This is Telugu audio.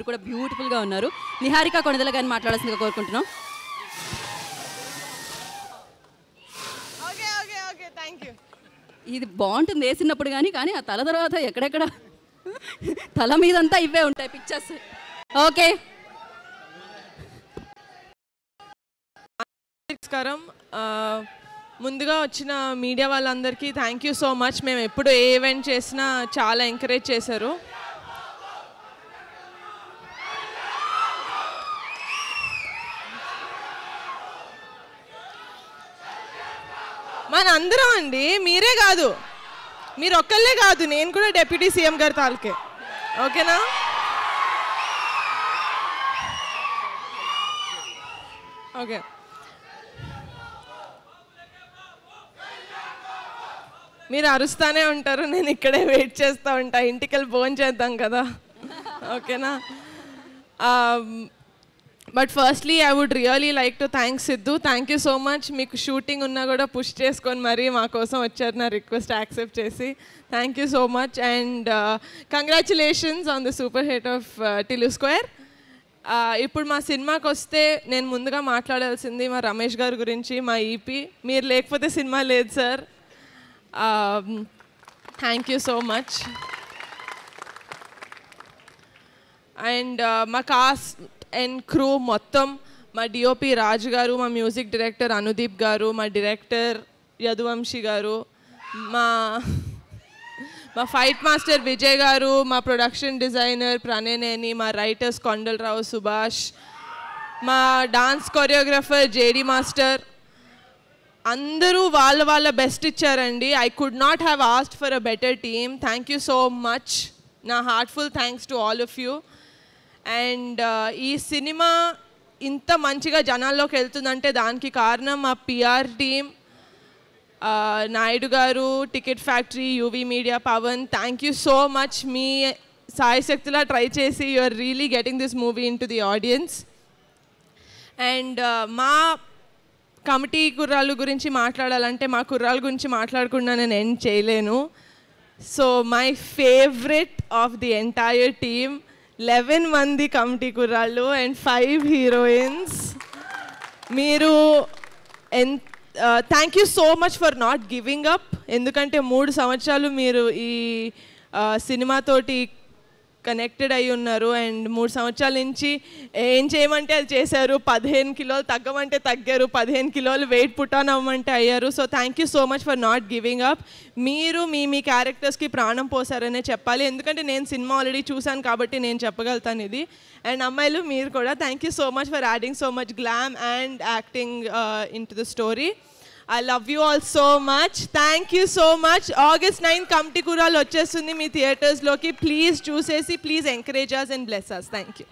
మీరు కూడా బ్యూటిఫుల్గా ఉన్నారు. నిహారిక కొణిదెల గారిని మాట్లాడాల్సిందిగా కోరుకుంటున్నాం. ఇది బాగుంటుంది వేసినప్పుడు కానీ ఆ తల తర్వాత ఎక్కడెక్కడ తల మీదంతా ఇవే ఉంటాయి పిక్చర్స్. ఓకే, నమస్కారం. ముందుగా వచ్చిన మీడియా వాళ్ళందరికీ థ్యాంక్ యూ సో మచ్. మేము ఎప్పుడు ఏ ఈవెంట్ చేసినా చాలా ఎంకరేజ్ చేశారు. మన అందరం అండి, మీరే కాదు, మీరు ఒక్కళ్ళే కాదు, నేను కూడా డిప్యూటీ సీఎం గారి తాలూకే. ఓకేనా? ఓకే, మీరు అరుస్తానే ఉంటారు, నేను ఇక్కడే వెయిట్ చేస్తూ ఉంటా. ఇంటికి వెళ్ళి ఫోన్ చేద్దాం కదా. ఓకేనా? But firstly I would really like to thank Siddhu. Thank you so much. మీకు షూటింగ్ ఉన్నా కూడా పుష్ చేసుకొని మరీ మా కోసం వచ్చారు, నా రిక్వెస్ట్ యాక్సెప్ట్ చేసి. Thank you so much and congratulations on the super hit of Tillu square. ఇప్పుడు మా సినిమాకి వస్తే నేను ముందుగా మాట్లాడాల్సింది మా రమేష్ గారి గురించి, మా ఈపీ. మీరు లేకపోతే సినిమా లేదు sir. Thank you so much. And మా కాస్ట్ అండ్ క్రూ మొత్తం, మా డిఓపి రాజు గారు, మా మ్యూజిక్ డైరెక్టర్ అనుదీప్ గారు, మా డైరెక్టర్ యదువంశీ గారు, మా ఫైట్ మాస్టర్ విజయ్ గారు, మా ప్రొడక్షన్ డిజైనర్ ప్రణయనేని, మా రైటర్స్ కొండలరావు సుభాష్, మా డాన్స్ కొరియోగ్రాఫర్ జేడి మాస్టర్, అందరూ వాళ్ళ బెస్ట్ ఇచ్చారండి. I could not have asked for a better team. Thank you so much. నా heartful thanks to all of you. And ఈ సినిమా ఇంత మంచిగా జనాల్లోకి వెళ్తుందంటే దానికి కారణం మా PR team, Naidu garu, ticket factory, UV media, Pawan. Thank you so much. మీ సాయశక్తిలా ట్రై చేసి you are really getting this movie into the audience. And మా కమిటీ కుర్రాళ్ళ గురించి మాట్లాడాలంటే మా కుర్రాళ్ళ గురించి మాట్లాడకుండా నేను ఎండ్ చేయలేను. So my favourite of the entire team, 11 మంది కమిటీ కుర్రాళ్ళు అండ్ 5 హీరోయిన్స్. మీరు thank you so much for not giving up. ఎందుకంటే 3 సంవత్సరాలు మీరు ఈ సినిమాతోటి కనెక్టెడ్ అయి ఉన్నారు అండ్ 3 సంవత్సరాల నుంచి ఏం చేయమంటే అది చేశారు. 15 కిలోలు తగ్గమంటే తగ్గారు, 15 కిలోలు వెయిట్ పుట్ ఆన్ అవ్వమంటే అయ్యారు. So thank you so much for not giving up. మీరు మీ క్యారెక్టర్స్కి ప్రాణం పోసారనే చెప్పాలి, ఎందుకంటే నేను సినిమా ఆల్రెడీ చూశాను కాబట్టి నేను చెప్పగలుగుతాను ఇది. అండ్ అమ్మాయిలు మీరు కూడా thank you so much for adding so much glam and acting in to the story. I love you all so much. Thank you so much. August 9 Kamti Kural వచ్చేస్తుంది మీ థియేటర్స్లోకి. ప్లీజ్ చూసేసి please encourage us and bless us. Thank you.